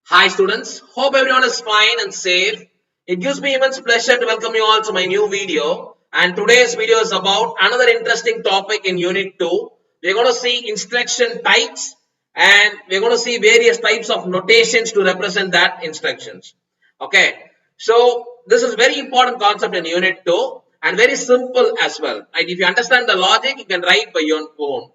Hi students, hope everyone is fine and safe. It gives me immense pleasure to welcome you all to my new video, and today's video is about another interesting topic in unit 2. We're going to see instruction types and we're going to see various types of notations to represent that instructions. Okay, so this is very important concept in unit 2 and very simple as well. Right? If you understand the logic, you can write by your own.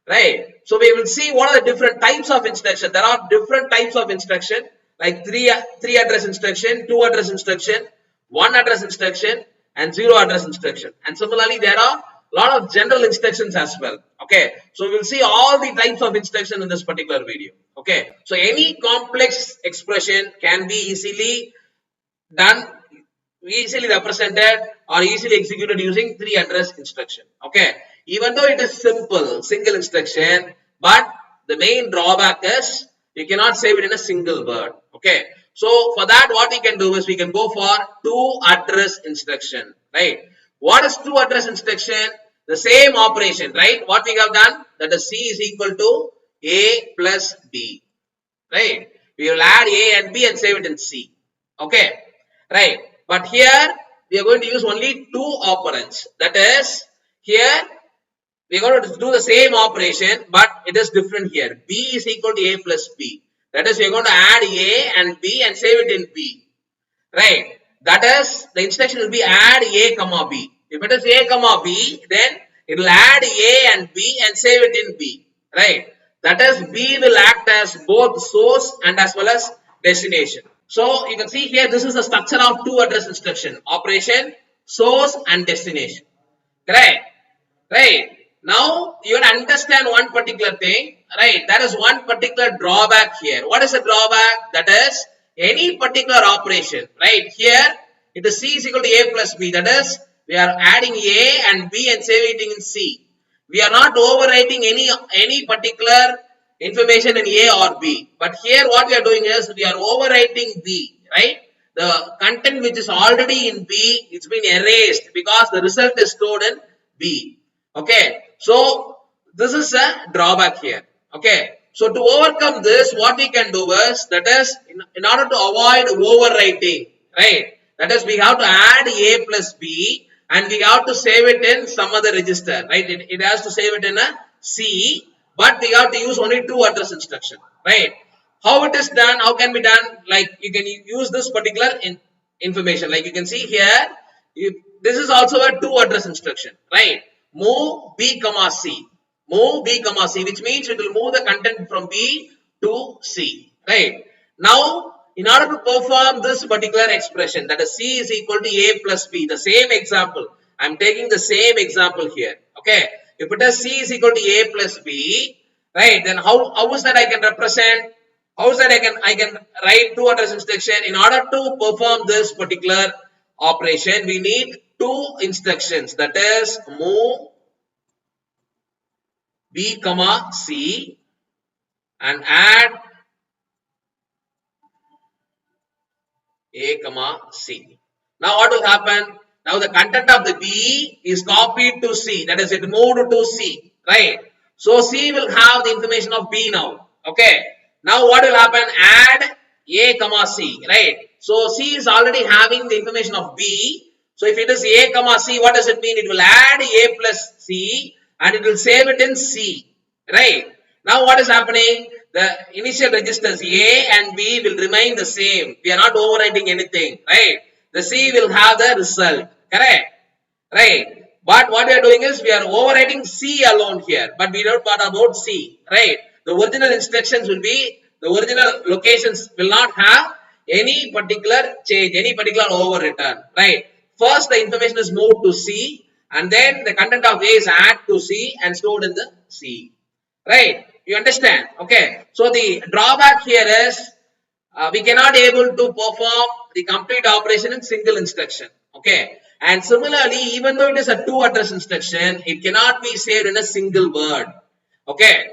Right. So we will see what are the different types of instruction. There are different types of instruction like three address instruction, 2 address instruction, 1 address instruction, and 0 address instruction. And similarly, there are a lot of general instructions as well. Okay. So we will see all the types of instruction in this particular video. Okay. So any complex expression can be easily done, easily represented or easily executed using 3 address instruction. Okay. Even though it is simple, single instruction, but the main drawback is you cannot save it in a single word. Okay. So for that, what we can do is we can go for 2 address instruction. Right. What is 2 address instruction? The same operation. Right. What we have done, that is C is equal to A plus B. Right. We will add A and B and save it in C. Okay. Right. But here we are going to use only 2 operands. That is, here we are going to do the same operation, but it is different here. B is equal to A plus B. That is, we are going to add A and B and save it in B. Right. That is, the instruction will be add A comma B. If it is A comma B, then it will add A and B and save it in B. Right. That is, B will act as both source and as well as destination. So you can see here, this is the structure of 2 address instruction: operation, source, and destination. Correct? Right. Now you have to understand one particular thing. Right. There is one particular drawback here. What is the drawback? That is, any particular operation. Right. Here it is C is equal to A plus B. That is, we are adding A and B and saving in C. We are not overwriting any particular information in A or B. But here what we are doing is we are overwriting B. Right. The content which is already in B, it's been erased because the result is stored in B. Okay. So this is a drawback here. Okay. So to overcome this, what we can do is, that is, in order to avoid overwriting, right? That is, we have to add A plus B and we have to save it in some other register, right? It has to save it in a C, but we have to use only 2 address instruction, right? How it is done? How can be done? Like, you can use this particular information. Like you can see here, this is also a 2 address instruction, right? Move B comma C. Move B comma C, which means it will move the content from B to C. Right. Now, in order to perform this particular expression, that is C is equal to A plus B, the same example. I am taking the same example here. Okay. If it is C is equal to A plus B, right, then how is that I can represent? How is that I can write 2 address instruction? In order to perform this particular operation, we need 2 instructions, that is, move B comma C and add A comma C. Now what will happen? Now the content of the B is copied to C, that is, it moved to C, right? So C will have the information of B now. Okay. Now what will happen? Add A comma C, right? So C is already having the information of B. So if it is A comma C, what does it mean? It will add A plus C and it will save it in C, right? Now what is happening? The initial registers A and B will remain the same. We are not overwriting anything, right? The C will have the result, correct? Right? But what we are doing is we are overwriting C alone here, but we don't talk about C, right? The original instructions will be, the original locations will not have any particular change, any particular overwritten, right? First, the information is moved to C, and then the content of A is added to C and stored in the C. Right? You understand? Okay. So the drawback here is we cannot able to perform the complete operation in single instruction. Okay. And similarly, even though it is a 2 address instruction, it cannot be saved in a single word. Okay.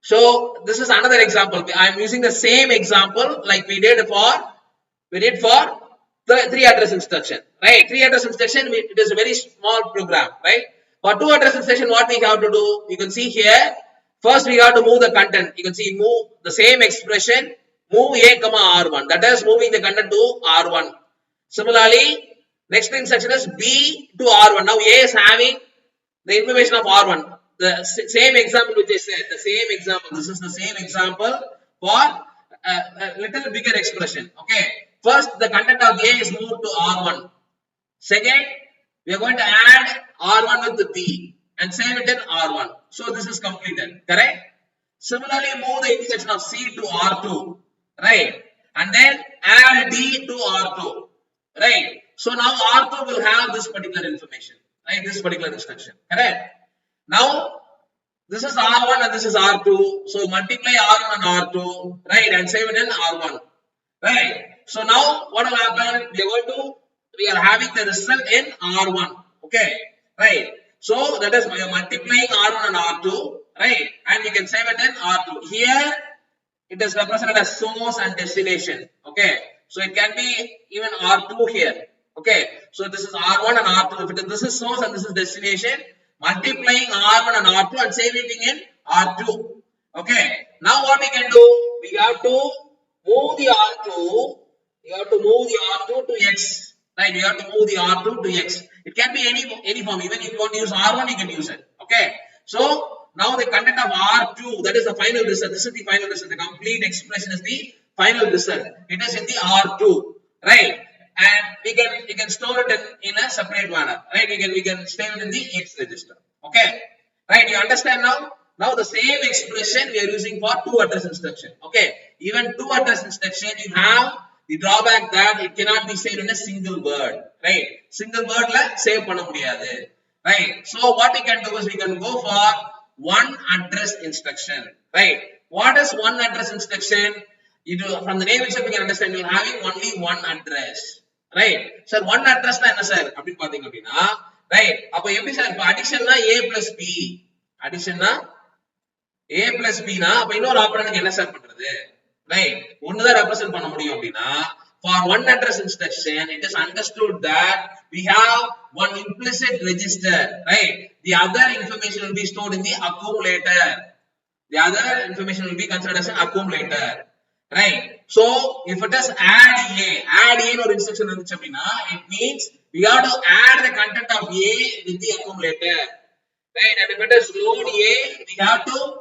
So this is another example. I am using the same example like we did for the 3 address instruction, right? 3 address instruction, it is a very small program, right? For 2 address instruction, what we have to do, you can see here, First we have to move the content. You can see move the same expression, move A comma R1. That is moving the content to R1. Similarly, next instruction is B to R1. Now A is having the information of R1. The same example which I said, the same example. This is the same example for a little bigger expression. Okay. First, the content of A is moved to R1. Second, we are going to add R1 with the B and save it in R1. So this is completed. Correct? Similarly, move the intersection of C to R2. Right? And then add D to R2. Right? So now R2 will have this particular information. Right? This particular instruction. Correct? Now, this is R1 and this is R2. So multiply R1 and R2. Right? And save it in R1. Right? So now what will happen? We are having the result in R1. Okay? Right? So that is we are multiplying R1 and R2. Right? And we can save it in R2. Here it is represented as source and destination. Okay? So it can be even R2 here. Okay? So this is R1 and R2. If this is source and this is destination, multiplying R1 and R2 and saving it in R2. Okay? Now what we can do? We have to move the R2. You have to move the R2 to X. Right? You have to move the R2 to X. It can be any form. Even if you want to use R1, you can use it. Okay? So now the content of R2, that is the final result. This is the final result. The complete expression is the final result. It is in the R2. Right? And we can store it in a separate manner. Right? We can save it in the X register. Okay? Right? You understand now? Now the same expression we are using for two address instruction. Okay? Even two address instruction, you have the drawback that it cannot be saved in a single word. Right? Single word la save panna mudiyadhu. Right? So what we can do is we can go for one address instruction. Right? What is one address instruction? From the name itself we can understand you are having only one address. Right? Sir, one address na enna sir? Appdi pathing appadina. Right? Appo eppadi sir? Addition na A plus B. Addition na A plus B na appo innoru operand enna sir pandrathu? Right? One da represent panna mudiyum appadina. For one address instruction, it is understood that we have one implicit register. Right? The other information will be stored in the accumulator. The other information will be considered as an accumulator. Right? So, if it is add A or instruction it means we have to add the content of A with the accumulator. Right? And if it is load A, we have to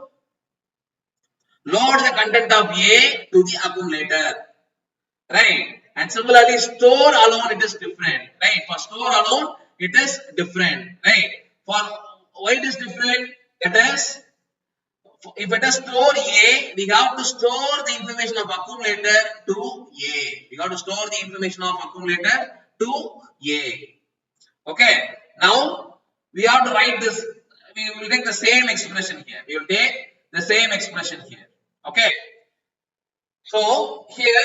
load the content of A to the accumulator. Right? And similarly, store alone it is different. Right? For store alone, it is different. Right? For why it is different? That is, if it is store A, we have to store the information of accumulator to A. We have to store the information of accumulator to A. Okay. Now, we have to write this. We will take the same expression here. We will take the same expression here. Okay. So, here,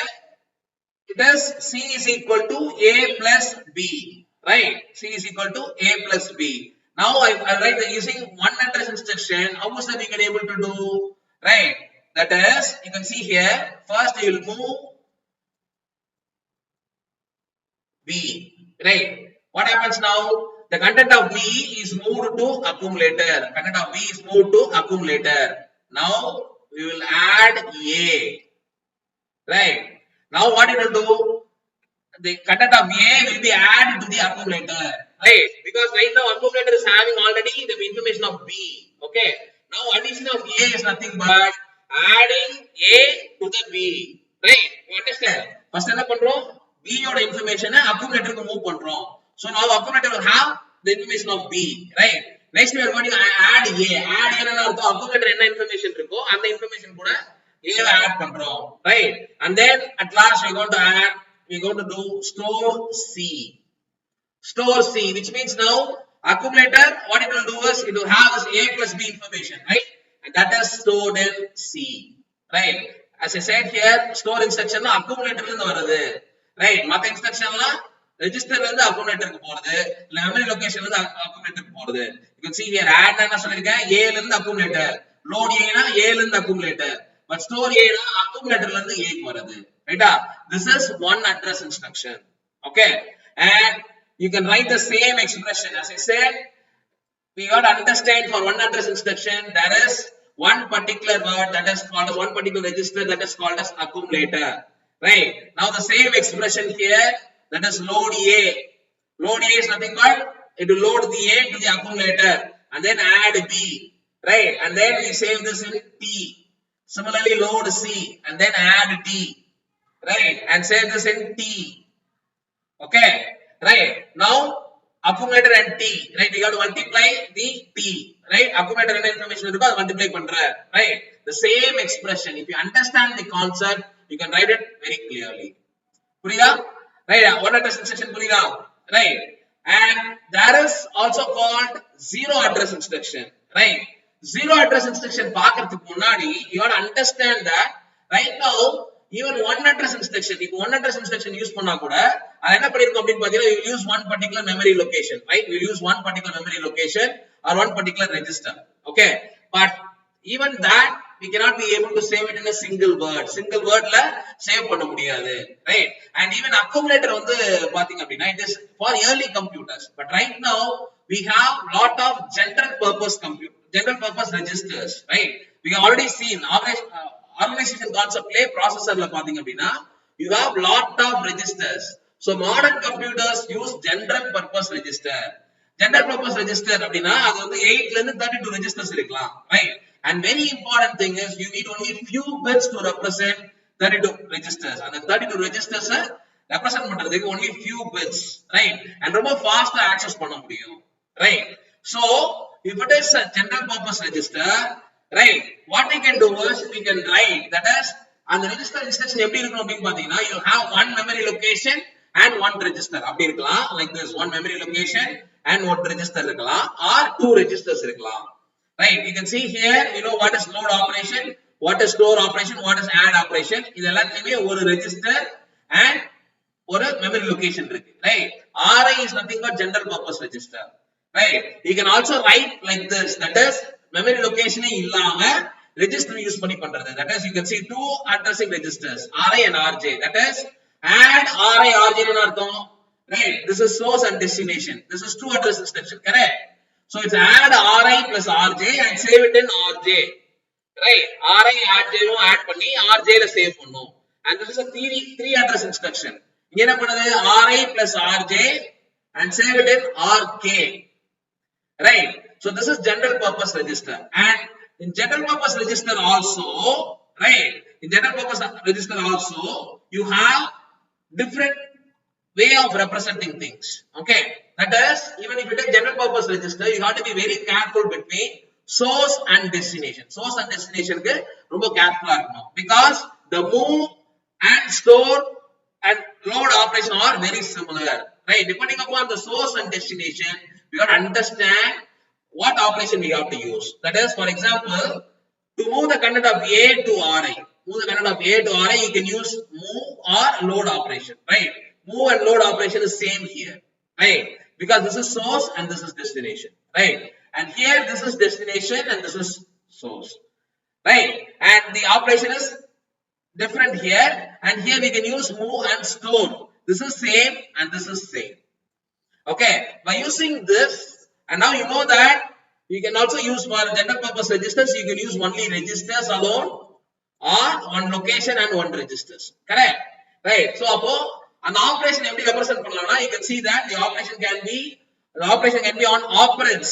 it is C is equal to A plus B. Right? C is equal to A plus B. Now I write using one address instruction. How is that we can able to do? Right? That is, you can see here. First you will move B. Right? What happens now? The content of B is moved to accumulator. Content of B is moved to accumulator. Now we will add A. Right? Now what it will do? The content of A will be added to the accumulator. Right? Because right now accumulator is having already the information of B. Okay? Now addition of A is nothing but adding A to the B. Right? You understand? First enna pandrom? B oda information accumulator ku move pandrom. So now accumulator will have the information of B. Right? Next we are going to add A. Add A enna artham accumulator enna information irukko and information kuda A add pandrom. Right? And then at last we are going to do store C. Store C, which means now accumulator, what it will do is it will have this A plus B information, right? And that is stored in C, right? As I said here, store instruction accumulator la varudhu, right? Matha instruction la register la accumulator ku porudhu, memory location la accumulator ku porudhu. You can see here add na solliruken A la accumulator, load A na A la accumulator, but store A na accumulator la A ku varudhu, right? This is one address instruction, okay? And you can write the same expression. As I said, we got to understand for one address instruction, there is one particular word that is called as one particular register that is called as accumulator. Right. Now the same expression here, that is load A. Load A is nothing but it will load the A to the accumulator and then add B. Right. And then we save this in T. Similarly, load C and then add D. Right. And save this in T. Okay. Right. Now accumulator and T. Right. We got to multiply the T. Right. Accumulator and information because multiply pandra. Right. The same expression. If you understand the concept, you can write it very clearly. Purida? Right. One address instruction Purida. Right. And that is also called zero address instruction. Right. Zero address instruction பார்க்கிறதுக்கு முன்னாடி you got to understand that right now even one address instruction if one address instruction use பண்ணா கூட அது என்ன பண்ணிருக்கும் அப்படினு பாத்தீங்கன்னா you will use one particular memory location, right? We will use one particular memory location or one particular register. Okay, but even that we cannot be able to save it in a single word la save பண்ண முடியாது, right? And even accumulator வந்து பாத்தீங்க அப்படினா it is for early computers, but right now we have lot of general purpose registers, right? We have already seen organization concept play processor la பாத்தீங்க அப்படினா you have lot of registers. So modern computers use general purpose register அப்படினா அது வந்து 8 ல இருந்து 32 registers இருக்கலாம், right? And very important thing is you need only few bits to represent 32 registers. And the 32 registers represent பண்றதுக்கு only few bits, right? And ரொம்ப fast access பண்ண முடியும், right? So if it is a general purpose register, right, what we can do is we can write that is அந்த register instruction எப்படி இருக்கும் அப்படினு பாத்தீங்கன்னா you have one memory location and one register அப்படி இருக்கலாம், like this one memory location and one register இருக்கலாம் or two registers இருக்கலாம், right? You can see here you know what is load operation, what is store operation, what is add operation. இது எல்லாத்துலயுமே ஒரு register and ஒரு memory location இருக்கு, right? RI is nothing but general purpose register, right? You can also write like this, that is memory location இல்லாம register use பண்ணி பண்றது, that is you can see two addressing registers RI and RJ, that is add RI RJ னு அர்த்தம், right? This is source and destination, this is two address instruction, correct? So it's add RI plus RJ and save it in RJ, right? RI RJ வும் add பண்ணி RJ ல save பண்ணும். And this is a three address instruction. இங்க என்ன பண்ணுது RI plus RJ and save it in RK, right? So this is general purpose register. And in general purpose register also, right, in general purpose register also you have different way of representing things, okay? That is even if you take general purpose register you have to be very careful between source and destination. Source and destination க்கு ரொம்ப கேர்ஃபுல்லா இருக்கணும் because the move and store and load operation are very similar, right? Depending upon the source and destination we have to understand what operation we have to use. That is, for example, to move the content of A to RI, you can use move or load operation, right? Move and load operation is same here, right? Because this is source and this is destination, right? And here this is destination and this is source, right? And the operation is different here, and here we can use move and store. This is same and this is same, okay? By using this, and now you know that you can also use for general purpose registers, you can use only registers alone or one location and one registers, correct? Right? So appo an operation எப்படி represent பண்ணலாம்னா you can see that the operation can be on operands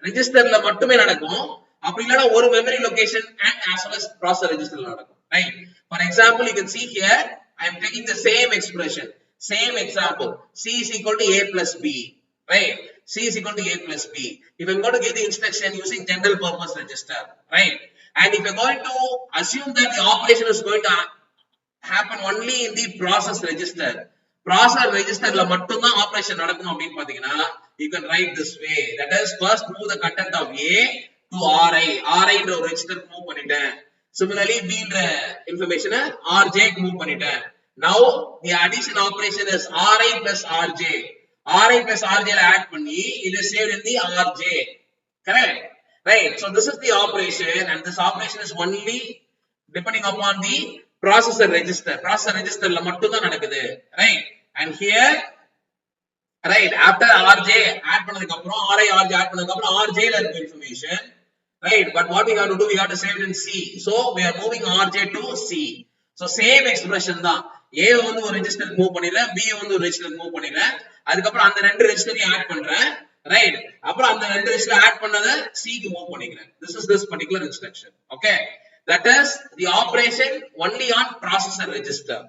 registerல மட்டுமே நடக்கும், அப்படி இல்லனா ஒரு memory location and as well as processor registerல நடக்கும், right? For example, you can see here I am taking the same expression, same example, C is equal to A plus B, right? C is equal to A plus B. If I'm going to give the instruction using general purpose register, right? And if you're going to assume that the operation is going to happen only in the process register la மட்டும் தான் operation நடக்கும் அப்படினு பாத்தீங்கன்னா you can write this way, that is first move the content of A to RI ன்ற ஒரு register move பண்ணிட்டேன், similarly B ன்ற information RJ க்கு move பண்ணிட்டேன். Now the addition operation is RI plus RJ ல add பண்ணி it is saved in the RJ, correct? Right? So this is the operation, and this operation is only depending upon the processor register ல மட்டும் தான் நடக்குது, right? And here, right, after RJ add பண்ணதுக்கு அப்புறம் RI RJ add பண்ணதுக்கு அப்புறம் RJ ல இருக்க information right? But what we have to do, we have to save it in C. So we are moving RJ to C. So same expression தான். A வந்து ஒரு ரெஜிஸ்டருக்கு move பண்ணிடுறேன், B வந்து ஒரு ரெஜிஸ்டருக்கு மூவ் பண்ணிடுறேன். அதுக்கப்புறம் அந்த ரெண்டு ரெஜிஸ்டரையும் ஆட் பண்றேன், ரைட்? அப்புறம் அந்த ரெண்டு ரெஜிஸ்டர் ஆட் பண்ணதை C க்கு மூவ் பண்ணிக்கிறேன். This is this particular instruction. Okay, that is the operation only on processor register.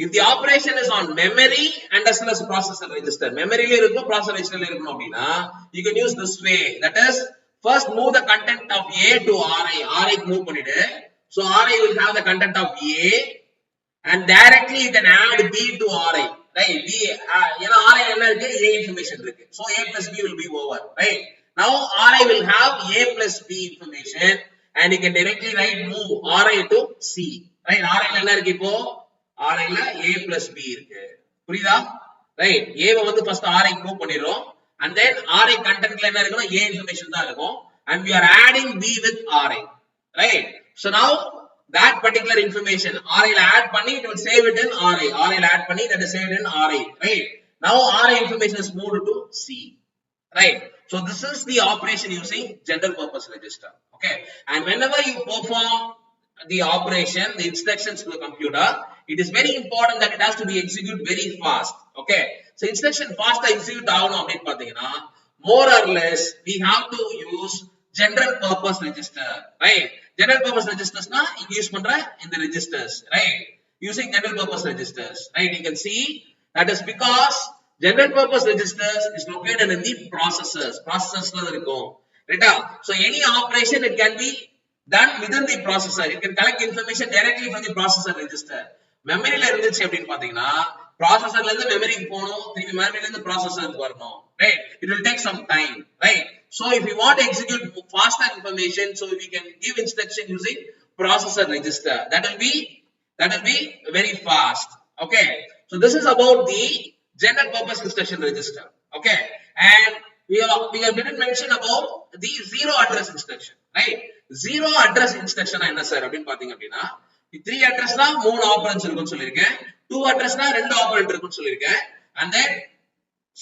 If the operation is on memory and as well as processor register, memory la irukum processor register la irukum appadina, you can use this way. That is, first move the content of A to RI. RI ku move பண்ணிடு. So RI will have the content of A, and directly you can add B to RI, right? B ஏனா RI என்ன இருக்கு, A information இருக்கு. So A plus B will be over, right? Now RI will have A plus B information, and you can directly write move RI to C, right? RI ல என்ன இருக்கு இப்போ, RI ல A plus B இருக்கு. புரியுதா? Right. A வை வந்து first RI க்கு move பண்ணிரோம், and then RI contentல என்ன இருக்குன்னா A information தான் இருக்கும், and we are adding B with RI, right? So now that particular information RI ல add பண்ணி it will save it in RI. RI ல add பண்ணி that is saved in RI, right? Now RI information is moved to C, right? So this is the operation using general purpose register. Okay, and whenever you perform the operation, the instructions to the computer, it is very important that it has to be executed very fast. Okay, so instruction fast execute ஆகணும் அப்படினு பாத்தீங்கன்னா, more or less we have to use general purpose register, right? General purpose registers na இங்க use பண்ற இந்த registers, right? Using general purpose registers, right? You can see that is because general purpose registers is located in the processors ல இருக்கும், right? So any operation it can be done within the processor. You can collect information directly from the processor register. Memory ல இருந்துச்சு அப்படினு பாத்தீங்கன்னா, processor ல இருந்து memory க்கு போணும், திருப்பி memory ல இருந்து processor க்கு வரணும், right? It will take some time, right? So if you want to execute faster information, so we can give instruction using processor register. That will be very fast. Okay, so this is about the general purpose instruction register. Okay, and we have didn't mention about the zero address instruction, right? Zero address instruction என்ன sir அப்படினு பாத்தீங்க அப்படினா, 3 addressனா 3 operands இருக்குன்னு சொல்லிருக்கேன், 2 addressனா 2 operand இருக்குன்னு சொல்லிருக்கேன், and then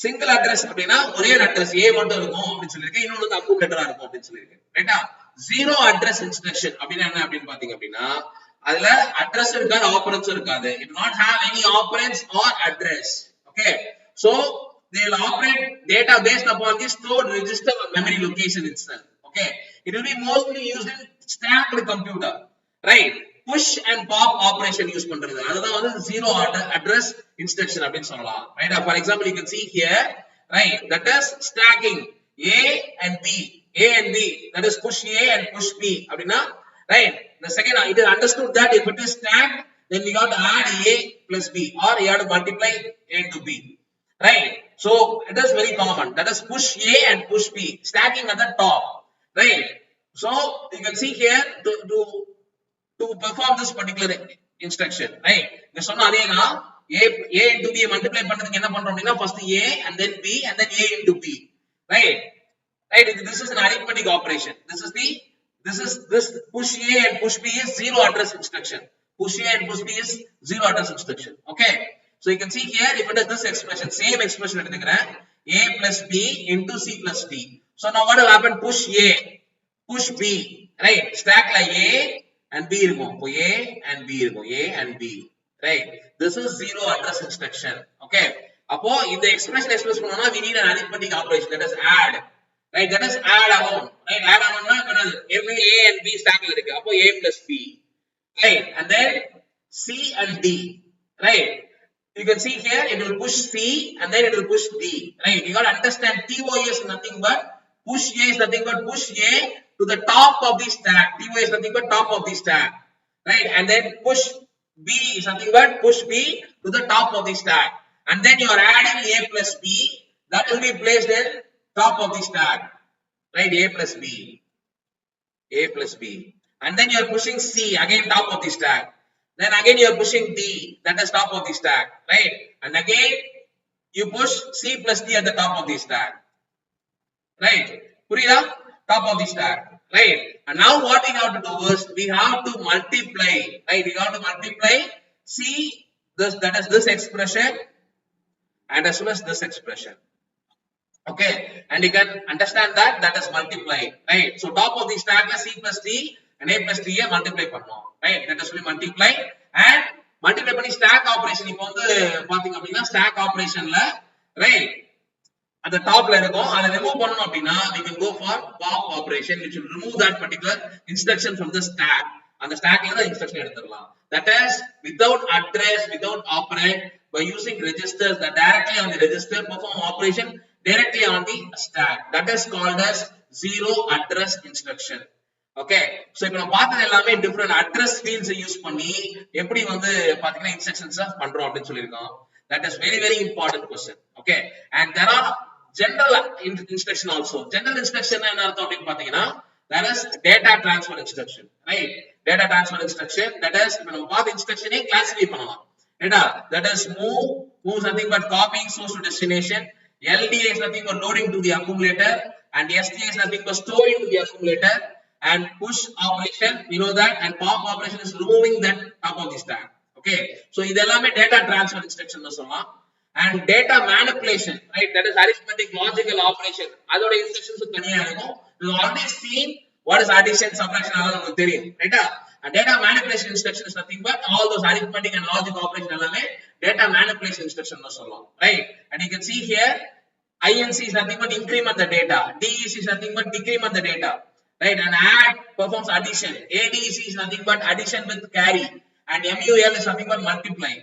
single address அப்படினா ஒரே address A மட்டும் இருக்கும் அப்படினு சொல்லிருக்கேன், இன்னொரு வந்து அக்குமுலேட்டரா இருக்கும் அப்படினு சொல்லிருக்கேன், ரைட்டா? zero address instruction அப்படினா என்ன அப்படினு பாத்தீங்க அப்படினா, அதுல address இருக்காது, ஆபரண்ட்ஸ் இருக்காது. It will not have any operands or address. Okay, so they will operate data based upon the stored register or memory location itself. Okay, it will be mostly used in stacked computer, right? Push and pop operation use பண்றது, அதுதான் வந்து zero address instruction அப்படினு சொல்லலாம், right? For example, you can see here, right, that is stacking A and B, that is push A and push B அப்படினா, right? The second, it is understood that if it is stacked, then we got to add A plus B, or you have to multiply A to B, right? So it is very common, that is push A and push B, stacking at the top, right? So you can see here to perform this particular instruction, right? இங்க சொன்ன Athena A into B multiply பண்றதுக்கு என்ன பண்றோம் அப்படினா, first A and then B and then A into B, right? This is an arithmetic operation. This push A and push B is zero address instruction. Push A and push B is zero address instruction. Okay, so you can see here, if it is this expression, same expression எடுத்துக்கிறேன், A plus B into C plus D. So now what will happen? Push A, push B, right? Stack like A and B இருக்கும், இப்போ A and B இருக்கும், A and B, right? This is zero address instruction. Okay, அப்போ இந்த expression express பண்ணனும்னா we need an arithmetic operation, that is add, right? That is add alone, right? Add alone னா every A and B stack ல இருக்கு, அப்போ A plus B, right? And then C and D, right? You can see here, it will push C and then it will push D, right? You got to understand TO is nothing but push A is nothing but push A to the top of the stack. TO is nothing but top of the stack, right? And then push B is nothing but push B to the top of the stack, and then you are adding A plus B, that will be placed in top of the stack, right? A plus B, and then you are pushing C again top of the stack, then again you are pushing D, that is top of the stack, right? And again you push C plus D at the top of the stack, right? புரியுதா? Top of the stack, right? And now what we have to do is we have to multiply, right? We have to multiply C, that is this expression, and as well as this expression, Okay, and you can understand that that is multiplied, right? So top of the stack C plus D and A plus D multiply பண்ணும், right? That is multiply and multiply பண்ணி stack operation. இப்போ வந்து பாத்தீங்க அப்படின்னா stack operationல, right? At the top ல இருக்கும், அதை remove பண்ணணும் அப்படின்னா we can go for pop operation which will remove that particular instruction from the stack. அந்த stackல தான் instruction எடுத்துடலாம். That is without address, without operand, by using registers that directly on the register perform operation directly on the stack. That is called as zero address instruction. Okay, so இப்போ நம்ம பார்த்தது எல்லாமே different address fields use பண்ணி எப்படி வந்து பாத்தீங்கன்னா instructions பண்றோம் அப்படின்னு சொல்லியிருக்கோம். That is very important question. Okay, and there are general instruction also. General instruction என்ன அர்த்தம் அப்படின்னு பாத்தீங்கன்னா that is data transfer instruction, right? Data transfer instruction, that is இப்போ நம்ம பார்த்த instruction classify பண்ணலாம். Data, that is move is nothing but copying source to destination. LDA is nothing but loading to the accumulator, and STA is nothing but storing to the accumulator, and push operation, you know that, and pop operation is removing that top of the stack. Okay, so idellame data transfer instruction nu solla. And data manipulation, right? That is arithmetic logical operation. Adoda instructions thaniya irukum. You already seen what is addition, subtraction, adha namakku theriyum, right? And data manipulation instruction is nothing but all those arithmetic and logic operation ellame data manipulation instruction nu solluvom, right? And you can see here INC is nothing but increment the data, DEC is nothing but decrement the data, right? And add performs addition, ADC is nothing but addition with carry, and MUL is nothing but multiply.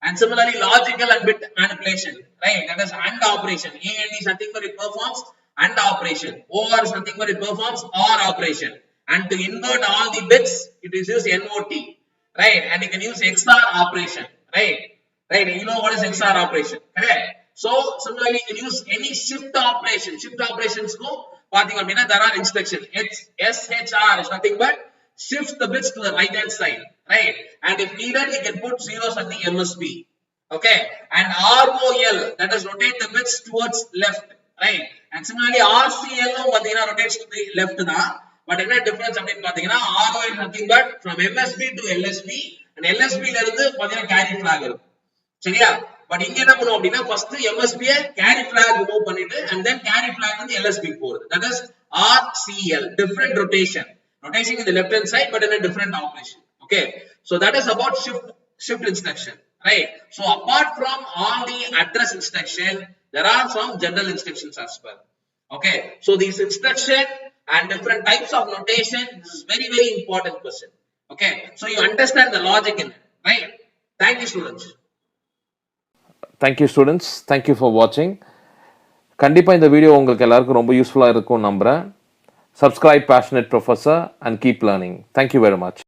And similarly logical and bit manipulation, right? That is AND operation. AND is nothing but it performs AND operation. OR is nothing but it performs OR operation. And to invert all the bits, it is used NOT, right? And you can use XOR operation, right? Right? You know what is XOR operation, correct? So similarly, you can use any shift operation. Shift operations go, there are instructions. SHR is nothing but shift the bits to the right hand side, right? And if needed, you can put zeros at the MSB. Okay, and ROL, that is rotate the bits towards left, right? And similarly RCL rotates to the left da. But என்ன difference அப்படினு பாத்தீங்கன்னா RO is nothing but from MSB to LSB, and LSB ல இருந்து பாத்தீங்கன்னா carry flag இருக்கும், சரியா? But இங்க என்ன பண்ணுவோம் அப்படின்னா first MSB carry flag remove பண்ணிட்டு and then carry flag வந்து LSB போறது. That is RCL, different rotation in the left hand side but in a different operation. Okay, so that is about shift instruction, right? So apart from all the address instruction, there are some general instructions as well. Okay, so these instruction and different types of notation, this is very important question. Okay, so you understand the logic in it, right? Thank you students. Thank you students, thank you for watching. கண்டிப்பா இந்த video உங்களுக்கு எல்லாருக்கும் ரொம்ப யூஸ்ஃபுல்லா இருக்கும் நம்புறேன். Subscribe Passionate Professor and keep learning. Thank you very much.